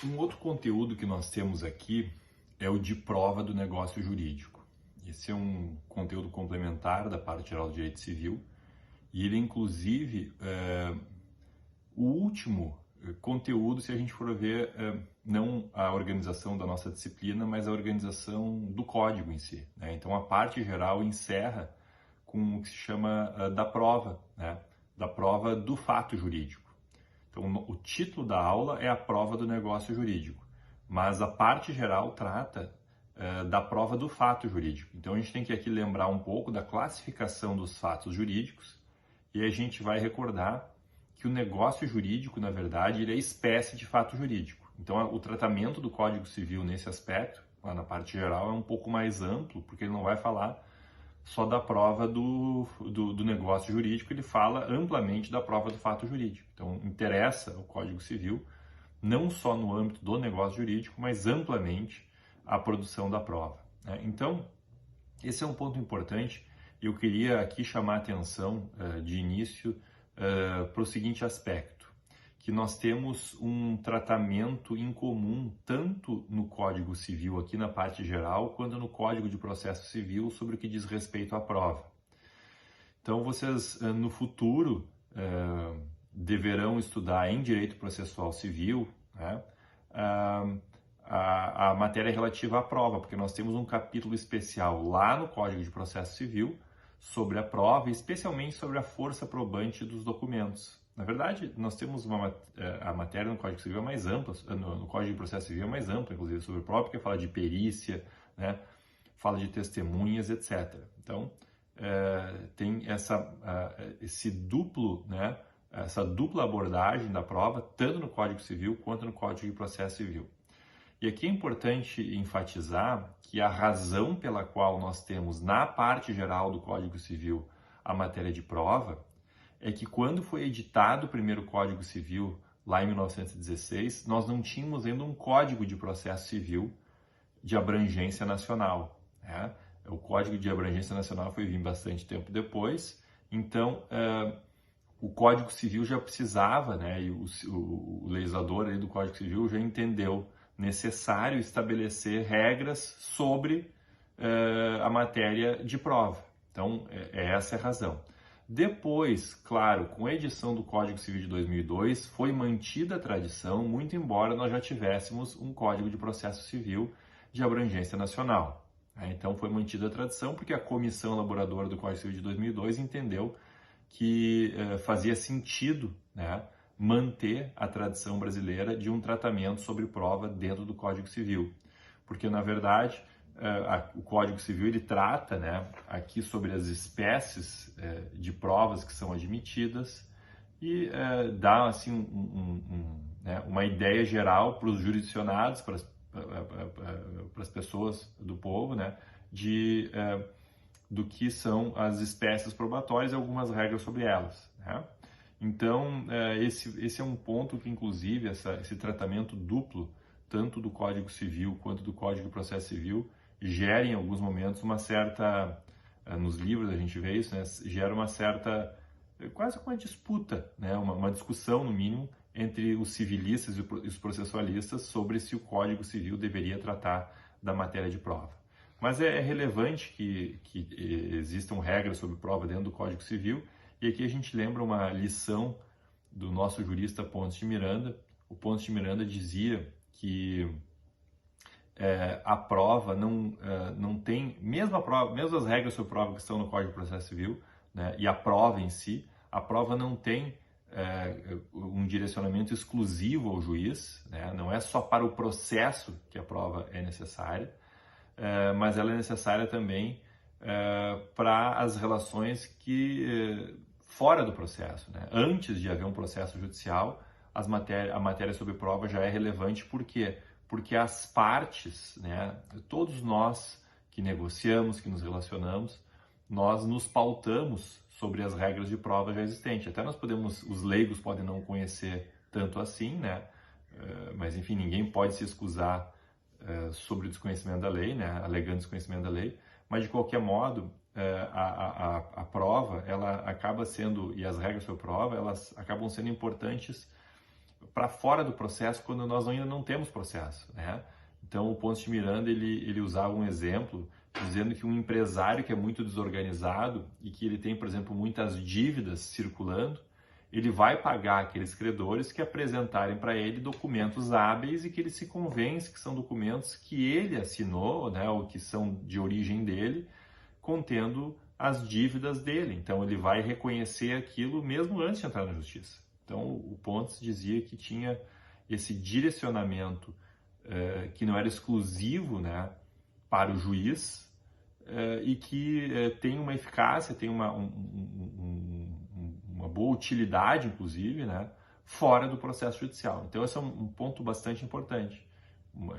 Um outro conteúdo que nós temos aqui é o de prova do negócio jurídico. Esse é um conteúdo complementar da parte geral do direito civil e ele, inclusive, o último conteúdo, se a gente for ver, não a organização da nossa disciplina, mas a organização do código em si, né? Então, a parte geral encerra com o que se chama da prova, né? Da prova do fato jurídico. Então, o título da aula é a prova do negócio jurídico, mas a parte geral trata da prova do fato jurídico. Então, a gente tem que aqui lembrar um pouco da classificação dos fatos jurídicos e a gente vai recordar que o negócio jurídico, na verdade, ele é espécie de fato jurídico. Então, o tratamento do Código Civil nesse aspecto, lá na parte geral, é um pouco mais amplo, porque ele não vai falar só da prova do negócio jurídico, ele fala amplamente da prova do fato jurídico. Então, interessa o Código Civil não só no âmbito do negócio jurídico, mas amplamente a produção da prova, né? Então, esse é um ponto importante e eu queria aqui chamar a atenção de início para o seguinte aspecto, que nós temos um tratamento em comum tanto no Código Civil aqui na parte geral, quanto no Código de Processo Civil sobre o que diz respeito à prova. Então vocês no futuro deverão estudar em Direito Processual Civil, né, a matéria relativa à prova, porque nós temos um capítulo especial lá no Código de Processo Civil sobre a prova, especialmente sobre a força probante dos documentos. Na verdade, nós temos a matéria no Código Civil é mais ampla, no Código de Processo Civil é mais ampla, inclusive, sobre prova, porque fala de perícia, né, fala de testemunhas, etc. Então, tem esse duplo, né, essa dupla abordagem da prova, tanto no Código Civil quanto no Código de Processo Civil. E aqui é importante enfatizar que a razão pela qual nós temos na parte geral do Código Civil a matéria de prova é que quando foi editado o primeiro Código Civil, lá em 1916, nós não tínhamos ainda um Código de Processo Civil de abrangência nacional, né? O Código de Abrangência Nacional foi vir bastante tempo depois, então o Código Civil já precisava, né, e o legislador aí do Código Civil já entendeu necessário estabelecer regras sobre a matéria de prova. Então, essa é a razão. Depois, claro, com a edição do Código Civil de 2002, foi mantida a tradição, muito embora nós já tivéssemos um Código de Processo Civil de abrangência nacional. Então, foi mantida a tradição porque a comissão elaboradora do Código Civil de 2002 entendeu que fazia sentido, né, manter a tradição brasileira de um tratamento sobre prova dentro do Código Civil. Porque, na verdade, o Código Civil ele trata, né, aqui sobre as espécies de provas que são admitidas e dá assim, né, uma ideia geral para os jurisdicionados, para as pessoas do povo, né, do que são as espécies probatórias e algumas regras sobre elas, né? Então, esse é um ponto que, inclusive, esse tratamento duplo, tanto do Código Civil quanto do Código de Processo Civil, gera em alguns momentos uma certa, nos livros a gente vê isso, né, gera uma certa, quase uma disputa, né, uma discussão, no mínimo, entre os civilistas e os processualistas sobre se o Código Civil deveria tratar da matéria de prova. Mas é relevante que existam regras sobre prova dentro do Código Civil, e aqui a gente lembra uma lição do nosso jurista Pontes de Miranda. O Pontes de Miranda dizia que a prova não tem, mesmo as regras sobre prova que estão no Código de Processo Civil, né, e a prova em si, a prova não tem um direcionamento exclusivo ao juiz, né, não é só para o processo que a prova é necessária, mas ela é necessária também para as relações que fora do processo, né? Antes de haver um processo judicial, a matéria sobre prova já é relevante. Por quê? Porque as partes, né, todos nós que negociamos, que nos relacionamos, nós nos pautamos sobre as regras de prova já existentes. Até os leigos podem não conhecer tanto assim, né? Mas enfim, ninguém pode se excusar sobre o desconhecimento da lei, né, alegando desconhecimento da lei, mas de qualquer modo a prova ela acaba sendo, e as regras sobre prova, elas acabam sendo importantes para fora do processo quando nós ainda não temos processo, né? Então, o Ponce de Miranda, ele usava um exemplo dizendo que um empresário que é muito desorganizado e que ele tem, por exemplo, muitas dívidas circulando, ele vai pagar aqueles credores que apresentarem para ele documentos hábeis e que ele se convence que são documentos que ele assinou, né, ou que são de origem dele, contendo as dívidas dele. Então, ele vai reconhecer aquilo mesmo antes de entrar na justiça. Então, o Pontes dizia que tinha esse direcionamento que não era exclusivo, né, para o juiz e que tem uma eficácia, tem uma boa utilidade, inclusive, né, fora do processo judicial. Então, esse é um ponto bastante importante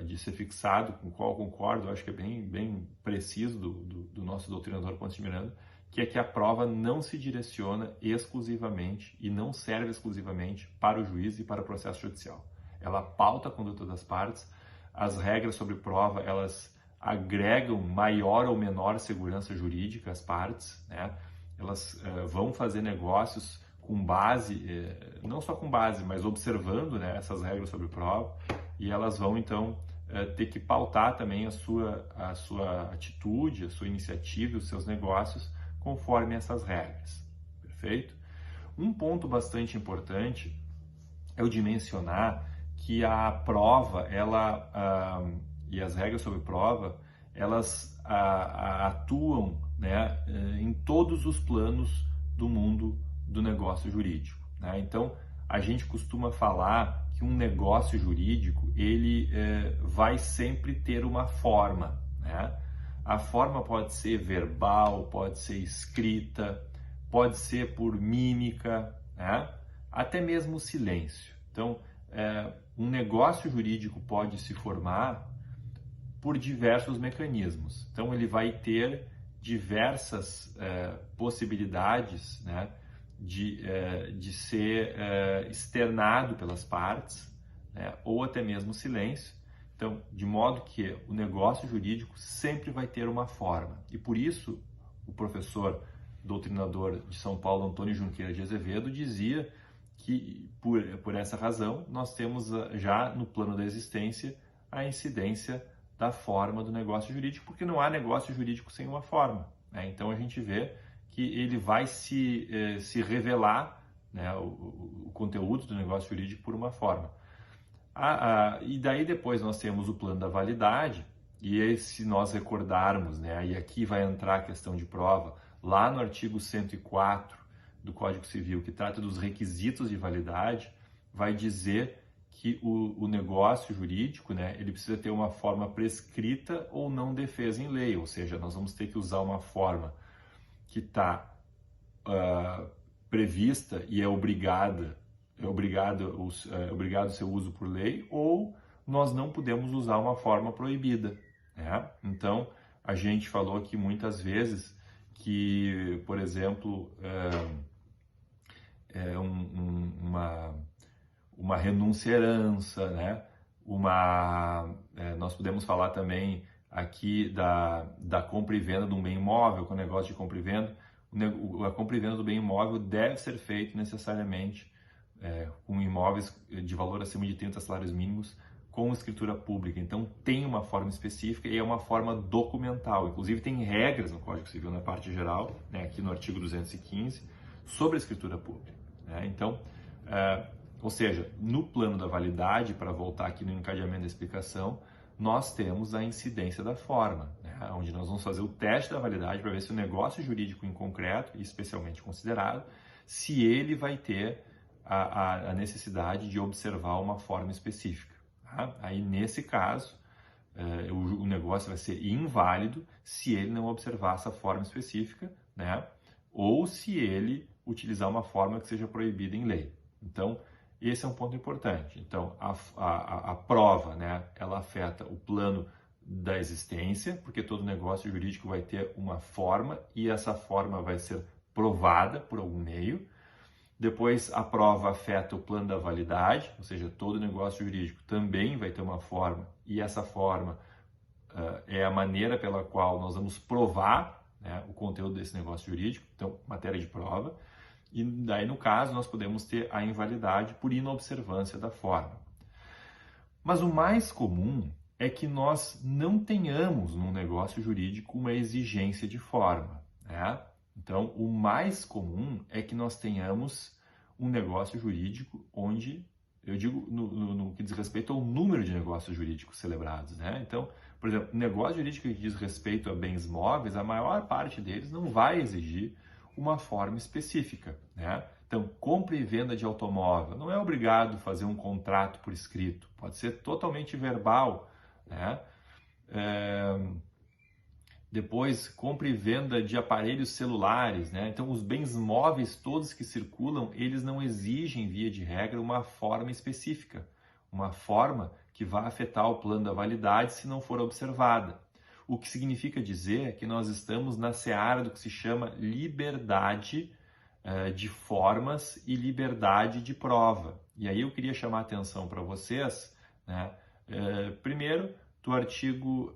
de ser fixado, com o qual eu concordo, eu acho que é bem preciso do nosso doutrinador Ponce de Miranda, que é que a prova não se direciona exclusivamente e não serve exclusivamente para o juiz e para o processo judicial. Ela pauta a conduta das partes, as regras sobre prova, elas agregam maior ou menor segurança jurídica às partes, né? Elas vão fazer negócios com base, não só com base, mas observando, né, essas regras sobre prova, e elas vão, então, ter que pautar também a sua atitude, a sua iniciativa, os seus negócios, conforme essas regras. Perfeito? Um ponto bastante importante é o de mencionar que a prova, e as regras sobre prova, elas atuam, né, em todos os planos do mundo do negócio jurídico, né? Então, a gente costuma falar que um negócio jurídico, ele vai sempre ter uma forma, né? A forma pode ser verbal, pode ser escrita, pode ser por mímica, né? Até mesmo silêncio. Então, um negócio jurídico pode se formar por diversos mecanismos. Então, ele vai ter diversas possibilidades, né, de ser externado pelas partes, né, ou até mesmo silêncio. Então, de modo que o negócio jurídico sempre vai ter uma forma. E por isso, o professor doutrinador de São Paulo, Antônio Junqueira de Azevedo, dizia que, por essa razão, nós temos já no plano da existência a incidência da forma do negócio jurídico, porque não há negócio jurídico sem uma forma, né? Então, a gente vê que ele vai se revelar, né, o conteúdo do negócio jurídico por uma forma. E daí depois nós temos o plano da validade, e aí, se nós recordarmos, né, e aqui vai entrar a questão de prova, lá no artigo 104 do Código Civil, que trata dos requisitos de validade, vai dizer que o negócio jurídico, né, ele precisa ter uma forma prescrita ou não defesa em lei, ou seja, nós vamos ter que usar uma forma que está prevista e é obrigado o seu uso por lei, ou nós não podemos usar uma forma proibida, né? Então, a gente falou aqui muitas vezes que, por exemplo, uma renúncia à herança, né? Nós podemos falar também aqui da compra e venda de um bem imóvel, com o negócio de compra e venda. A compra e venda do bem imóvel deve ser feito necessariamente com imóveis de valor acima de 30 salários mínimos, com escritura pública. Então, tem uma forma específica e é uma forma documental. Inclusive, tem regras no Código Civil, na parte geral, né, aqui no artigo 215, sobre a escritura pública, né? Então, ou seja, no plano da validade, para voltar aqui no encadeamento da explicação, nós temos a incidência da forma, né, onde nós vamos fazer o teste da validade para ver se o negócio jurídico em concreto, e especialmente considerado, se ele vai ter a necessidade de observar uma forma específica, tá? Aí, nesse caso, o negócio vai ser inválido se ele não observar essa forma específica, né, ou se ele utilizar uma forma que seja proibida em lei. Então, esse é um ponto importante. Então, a prova, né, ela afeta o plano da existência, porque todo negócio jurídico vai ter uma forma e essa forma vai ser provada por algum meio. Depois, a prova afeta o plano da validade, ou seja, todo negócio jurídico também vai ter uma forma e essa forma é a maneira pela qual nós vamos provar, né, o conteúdo desse negócio jurídico, então, matéria de prova. E daí, no caso, nós podemos ter a invalidade por inobservância da forma. Mas o mais comum é que nós não tenhamos num negócio jurídico uma exigência de forma, né? Então, o mais comum é que nós tenhamos um negócio jurídico onde, eu digo no que diz respeito ao número de negócios jurídicos celebrados, né? Então, por exemplo, negócio jurídico que diz respeito a bens móveis, a maior parte deles não vai exigir uma forma específica, né? Então, compra e venda de automóvel, não é obrigado fazer um contrato por escrito, pode ser totalmente verbal, né? Depois, compra e venda de aparelhos celulares, né? Então, os bens móveis todos que circulam, eles não exigem, via de regra, uma forma específica, uma forma que vai afetar o plano da validade se não for observada. O que significa dizer que nós estamos na seara do que se chama liberdade de formas e liberdade de prova. E aí eu queria chamar a atenção para vocês, né? Primeiro, do artigo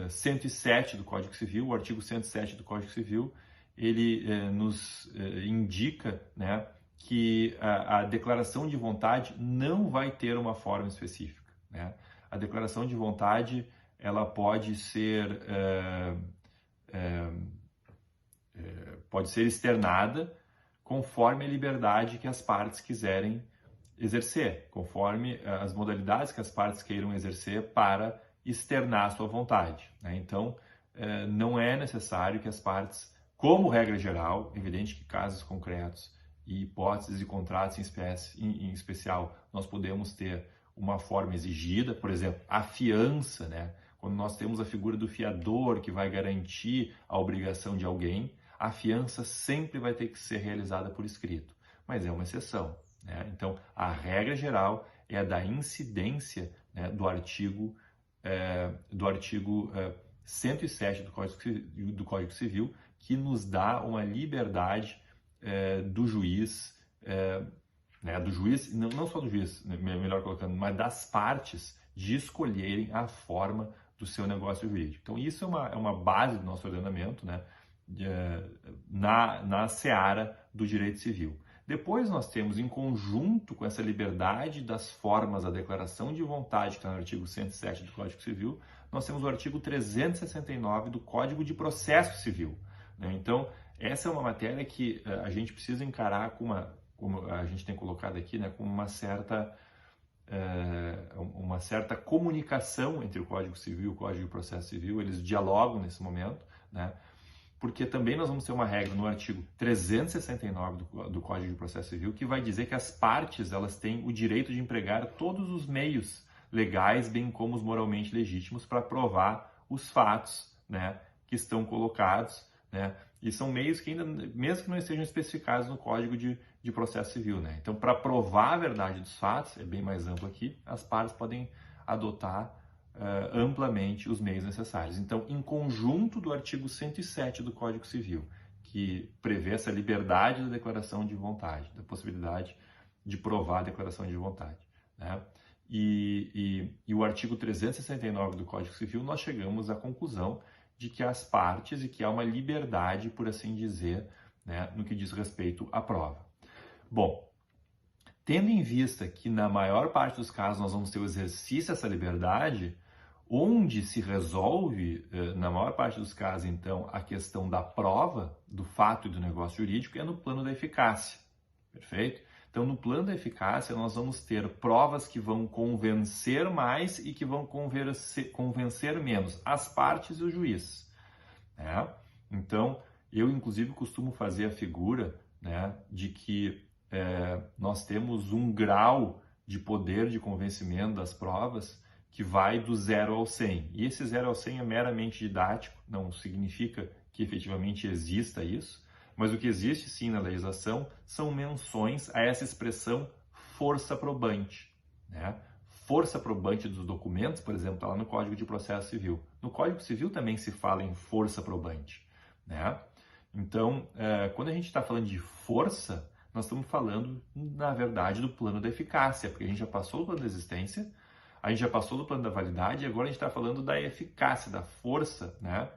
107 do Código Civil. O artigo 107 do Código Civil, ele nos indica, né, que a declaração de vontade não vai ter uma forma específica, né? A declaração de vontade, ela pode ser externada conforme a liberdade que as partes quiserem exercer, conforme as modalidades que as partes queiram exercer para externar a sua vontade, né? Então, não é necessário que as partes, como regra geral, evidente que casos concretos e hipóteses de contratos em especial, nós podemos ter uma forma exigida, por exemplo, a fiança, né? Quando nós temos a figura do fiador que vai garantir a obrigação de alguém, a fiança sempre vai ter que ser realizada por escrito, mas é uma exceção, né? Então, a regra geral é a da incidência, né, do artigo 107 do Código Civil, que nos dá uma liberdade do juiz, né, do juiz, não só do juiz, melhor colocando, mas das partes de escolherem a forma do seu negócio jurídico. Então, isso é uma base do nosso ordenamento, né, na seara do direito civil. Depois nós temos, em conjunto com essa liberdade das formas da declaração de vontade, que está no artigo 107 do Código Civil, nós temos o artigo 369 do Código de Processo Civil, né? Então, essa é uma matéria que a gente precisa encarar como a gente tem colocado aqui, né, com uma certa comunicação entre o Código Civil e o Código de Processo Civil. Eles dialogam nesse momento, né? Porque também nós vamos ter uma regra no artigo 369 do Código de Processo Civil que vai dizer que as partes, elas têm o direito de empregar todos os meios legais, bem como os moralmente legítimos, para provar os fatos, né, que estão colocados, né? E são meios que ainda, mesmo que não estejam especificados no Código de Processo Civil, né? Então, para provar a verdade dos fatos, é bem mais amplo aqui, as partes podem adotar amplamente os meios necessários. Então, em conjunto do artigo 107 do Código Civil, que prevê essa liberdade da declaração de vontade, da possibilidade de provar a declaração de vontade, né? E o artigo 369 do Código Civil, nós chegamos à conclusão de que as partes e que há uma liberdade, por assim dizer, né, no que diz respeito à prova. Bom, tendo em vista que na maior parte dos casos nós vamos ter o exercício dessa liberdade, onde se resolve, na maior parte dos casos, então, a questão da prova, do fato e do negócio jurídico, é no plano da eficácia, perfeito? Então, no plano da eficácia, nós vamos ter provas que vão convencer mais e que vão convencer menos as partes e o juiz, né? Então, eu, inclusive, costumo fazer a figura, né, de que nós temos um grau de poder de convencimento das provas que vai do 0 ao 100. E esse 0 ao 100 é meramente didático, não significa que efetivamente exista isso, mas o que existe sim na legislação são menções a essa expressão força probante, né? Força probante dos documentos, por exemplo, está lá no Código de Processo Civil. No Código Civil também se fala em força probante, né? Então, quando a gente está falando de força, nós estamos falando, na verdade, do plano da eficácia, porque a gente já passou do plano da existência, a gente já passou do plano da validade e agora a gente está falando da eficácia, da força, né,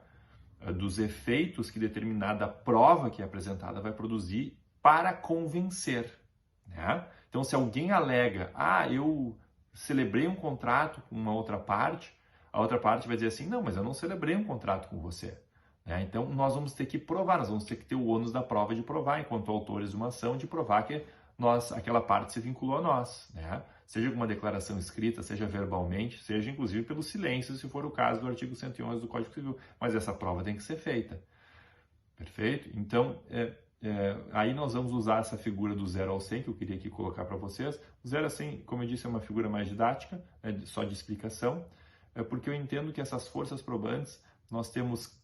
dos efeitos que determinada prova que é apresentada vai produzir para convencer, né? Então, se alguém alega, eu celebrei um contrato com uma outra parte, a outra parte vai dizer assim, não, mas eu não celebrei um contrato com você. Né? Então, nós vamos ter que provar, nós vamos ter que ter o ônus da prova de provar, enquanto autores de uma ação, de provar que aquela parte se vinculou a nós. Né? Seja com uma declaração escrita, seja verbalmente, seja inclusive pelo silêncio, se for o caso do artigo 111 do Código Civil. Mas essa prova tem que ser feita. Perfeito? Então, aí nós vamos usar essa figura do 0 ao 100, que eu queria aqui colocar para vocês. O 0 a 100, como eu disse, é uma figura mais didática, só de explicação, porque eu entendo que essas forças probantes, nós temos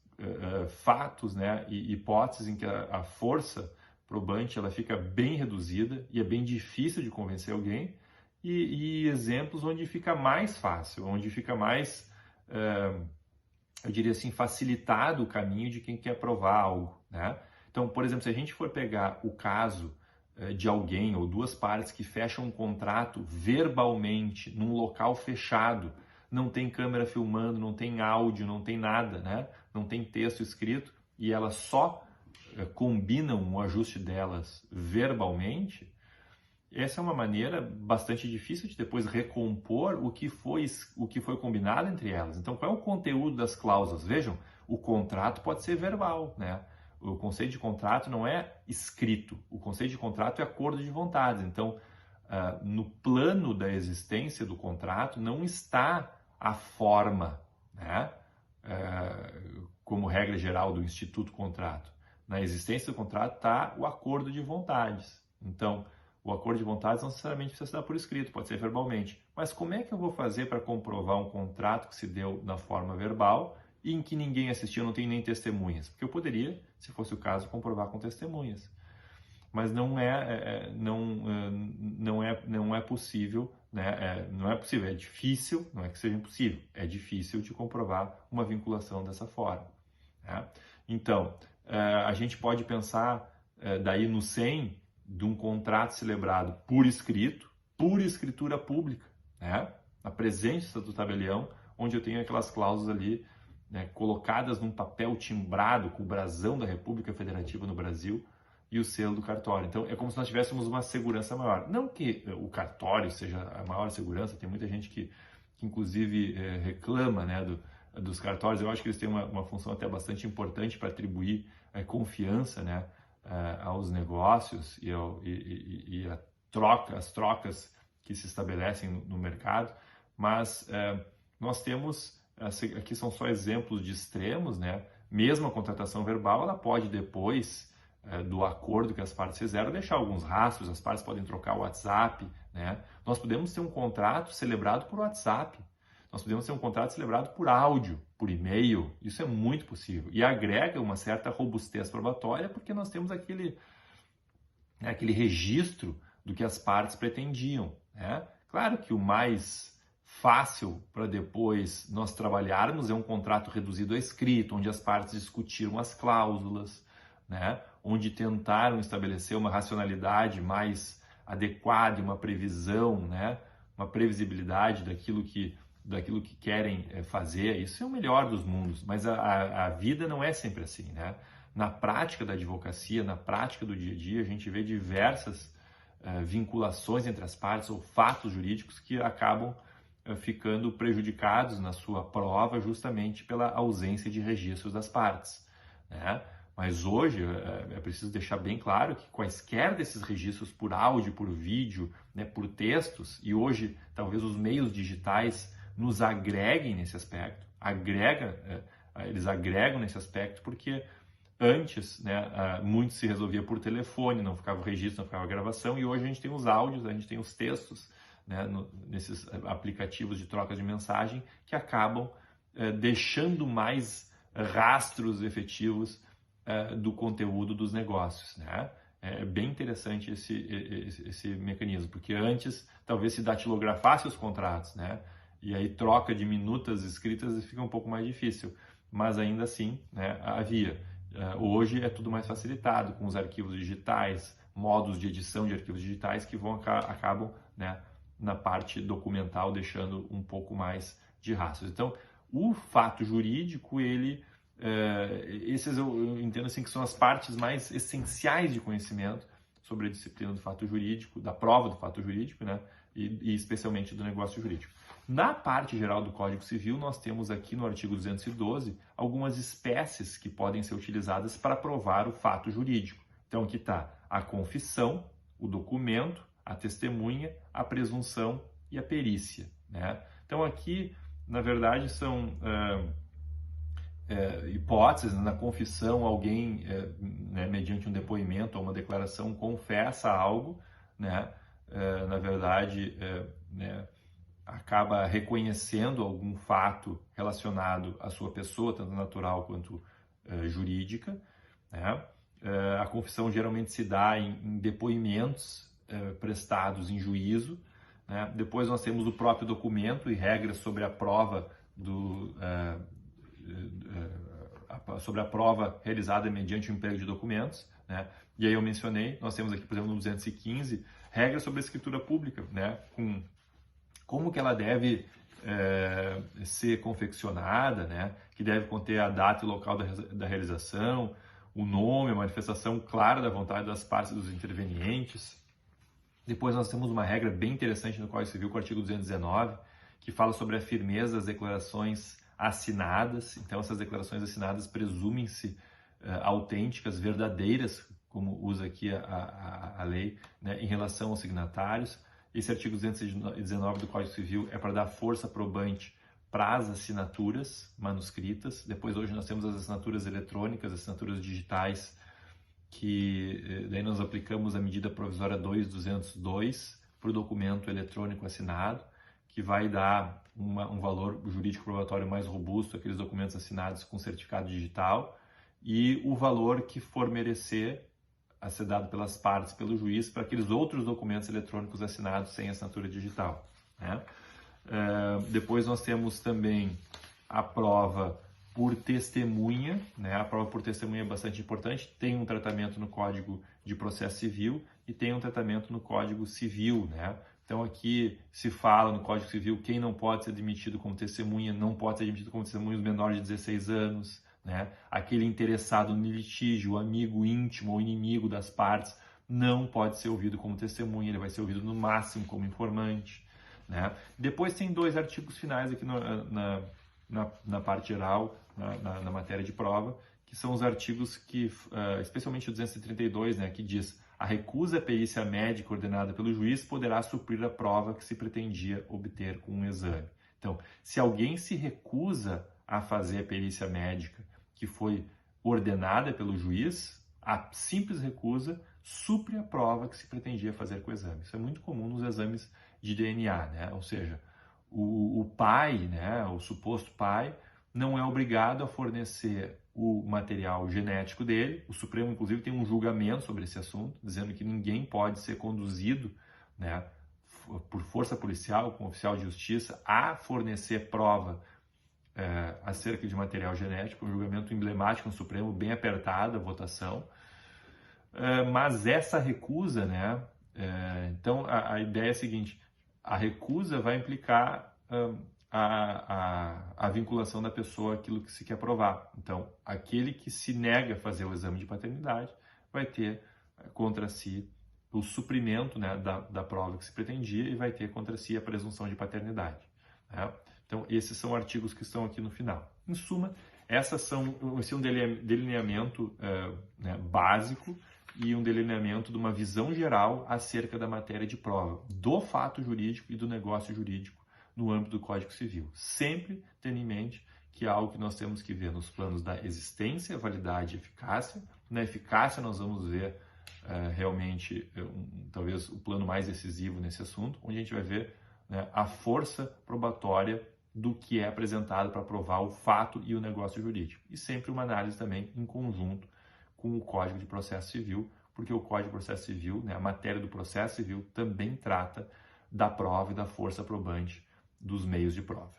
fatos, né, e hipóteses em que a força probante ela fica bem reduzida e é bem difícil de convencer alguém, e exemplos onde fica mais fácil, onde fica mais, eu diria assim, facilitado o caminho de quem quer provar algo, né? Então, por exemplo, se a gente for pegar o caso de alguém ou duas partes que fecham um contrato verbalmente num local fechado, não tem câmera filmando, não tem áudio, não tem nada, né? Não tem texto escrito, e elas só combinam o ajuste delas verbalmente, essa é uma maneira bastante difícil de depois recompor o que foi combinado entre elas. Então, qual é o conteúdo das cláusulas? Vejam, o contrato pode ser verbal, né? O conceito de contrato não é escrito. O conceito de contrato é acordo de vontades. Então, no plano da existência do contrato não está a forma, né? Como regra geral do Instituto Contrato. Na existência do contrato está o acordo de vontades. Então, o acordo de vontades não necessariamente precisa se dar por escrito, pode ser verbalmente. Mas como é que eu vou fazer para comprovar um contrato que se deu na forma verbal e em que ninguém assistiu, não tem nem testemunhas? Porque eu poderia, se fosse o caso, comprovar com testemunhas. Mas não é possível, né? Não é possível, é difícil, não é que seja impossível, é difícil de comprovar uma vinculação dessa forma. Né? Então, a gente pode pensar daí no 100 de um contrato celebrado por escrito, por escritura pública, né? Na presença do tabelião, onde eu tenho aquelas cláusulas ali, né, colocadas num papel timbrado com o brasão da República Federativa no Brasil e o selo do cartório. Então, é como se nós tivéssemos uma segurança maior. Não que o cartório seja a maior segurança, tem muita gente que inclusive reclama, né, dos cartórios. Eu acho que eles têm uma função até bastante importante para atribuir confiança, né, aos negócios e as trocas que se estabelecem no mercado, mas nós temos, aqui são só exemplos de extremos, né? Mesmo a contratação verbal, ela pode depois do acordo que as partes fizeram, deixar alguns rastros, as partes podem trocar o WhatsApp, né? Nós podemos ter um contrato celebrado por WhatsApp, nós podemos ter um contrato celebrado por áudio, por e-mail, isso é muito possível. E agrega uma certa robustez probatória, porque nós temos aquele registro do que as partes pretendiam. Né? Claro que o mais fácil para depois nós trabalharmos é um contrato reduzido a escrito, onde as partes discutiram as cláusulas, né? Onde tentaram estabelecer uma racionalidade mais adequada, uma previsão, né? Uma previsibilidade daquilo que querem fazer. Isso é o melhor dos mundos, mas a vida não é sempre assim, né? Na prática da advocacia, na prática do dia a dia, a gente vê diversas vinculações entre as partes ou fatos jurídicos que acabam ficando prejudicados na sua prova justamente pela ausência de registros das partes, né? Mas hoje é preciso deixar bem claro que quaisquer desses registros por áudio, por vídeo, né, por textos, e hoje talvez os meios digitais nos agreguem nesse aspecto, eles agregam nesse aspecto, porque antes, né, muito se resolvia por telefone, não ficava o registro, não ficava a gravação, e hoje a gente tem os áudios, a gente tem os textos, né, nesses aplicativos de troca de mensagem, que acabam deixando mais rastros efetivos do conteúdo dos negócios, né? É bem interessante esse mecanismo, porque antes talvez se datilografasse os contratos, né? E aí troca de minutas escritas fica um pouco mais difícil, mas ainda assim, né, havia. Hoje é tudo mais facilitado com os arquivos digitais, modos de edição de arquivos digitais que acabam, né, na parte documental deixando um pouco mais de rastros. Então, o fato jurídico, esses eu entendo assim que são as partes mais essenciais de conhecimento sobre a disciplina do fato jurídico, da prova do fato jurídico, né? E especialmente do negócio jurídico. Na parte geral do Código Civil, nós temos aqui no artigo 212 algumas espécies que podem ser utilizadas para provar o fato jurídico. Então aqui está a confissão, o documento, a testemunha, a presunção e a perícia, né? Então aqui, na verdade, são hipóteses. Na confissão, alguém, né, mediante um depoimento ou uma declaração, confessa algo, né? Na verdade, né, acaba reconhecendo algum fato relacionado à sua pessoa, tanto natural quanto jurídica, né? A confissão geralmente se dá em depoimentos prestados em juízo, né? Depois nós temos o próprio documento e regras sobre a prova sobre a prova realizada mediante o emprego de documentos, né? E aí eu mencionei, nós temos aqui, por exemplo, no 215, regras sobre a escritura pública, né? Com como que ela deve ser confeccionada, né? Que deve conter a data e local da realização, o nome, a manifestação clara da vontade das partes dos intervenientes. Depois nós temos uma regra bem interessante no Código Civil, com o artigo 219, que fala sobre a firmeza das declarações assinadas. Então essas declarações assinadas presumem-se autênticas, verdadeiras, como usa aqui a lei, né, em relação aos signatários. Esse artigo 219 do Código Civil é para dar força probante para as assinaturas manuscritas. Depois, hoje, nós temos as assinaturas eletrônicas, as assinaturas digitais, que daí nós aplicamos a medida provisória 2202 para o documento eletrônico assinado, que vai dar um valor jurídico probatório mais robusto àqueles documentos assinados com certificado digital, e o valor que for merecer a ser dado pelas partes, pelo juiz, para aqueles outros documentos eletrônicos assinados sem assinatura digital, né? Depois nós temos também a prova por testemunha, né? A prova por testemunha é bastante importante, tem um tratamento no Código de Processo Civil e tem um tratamento no Código Civil, né? Então aqui se fala no Código Civil quem não pode ser admitido como testemunha, não pode ser admitido como testemunha os menores de 16 anos, né? Aquele interessado no litígio, o amigo íntimo ou inimigo das partes, não pode ser ouvido como testemunha, ele vai ser ouvido no máximo como informante, né? Depois tem dois artigos finais aqui na parte geral, na matéria de prova, que são os artigos que, especialmente o 232, né, que diz: a recusa à perícia médica ordenada pelo juiz poderá suprir a prova que se pretendia obter com um exame. Então, se alguém se recusa a fazer a perícia médica que foi ordenada pelo juiz, a simples recusa supre a prova que se pretendia fazer com o exame. Isso é muito comum nos exames de DNA, né? Ou seja, o pai, né, o suposto pai, não é obrigado a fornecer o material genético dele. O Supremo, inclusive, tem um julgamento sobre esse assunto, dizendo que ninguém pode ser conduzido, né, por força policial, com oficial de justiça, a fornecer prova acerca de material genético. Um julgamento emblemático no Supremo, bem apertada a votação. Mas essa recusa, né, então a ideia é a seguinte: a recusa vai implicar a vinculação da pessoa àquilo que se quer provar. Então, aquele que se nega a fazer o exame de paternidade vai ter contra si o suprimento, né, da prova que se pretendia, e vai ter contra si a presunção de paternidade, né? Então, esses são artigos que estão aqui no final. Em suma, esse é um delineamento né, básico e um delineamento de uma visão geral acerca da matéria de prova, do fato jurídico e do negócio jurídico no âmbito do Código Civil. Sempre tendo em mente que é algo que nós temos que ver nos planos da existência, validade e eficácia. Na eficácia nós vamos ver realmente talvez o plano mais decisivo nesse assunto, onde a gente vai ver, né, a força probatória do que é apresentado para provar o fato e o negócio jurídico. E sempre uma análise também em conjunto com o Código de Processo Civil, porque o Código de Processo Civil, né, a matéria do processo civil, também trata da prova e da força probante dos meios de prova.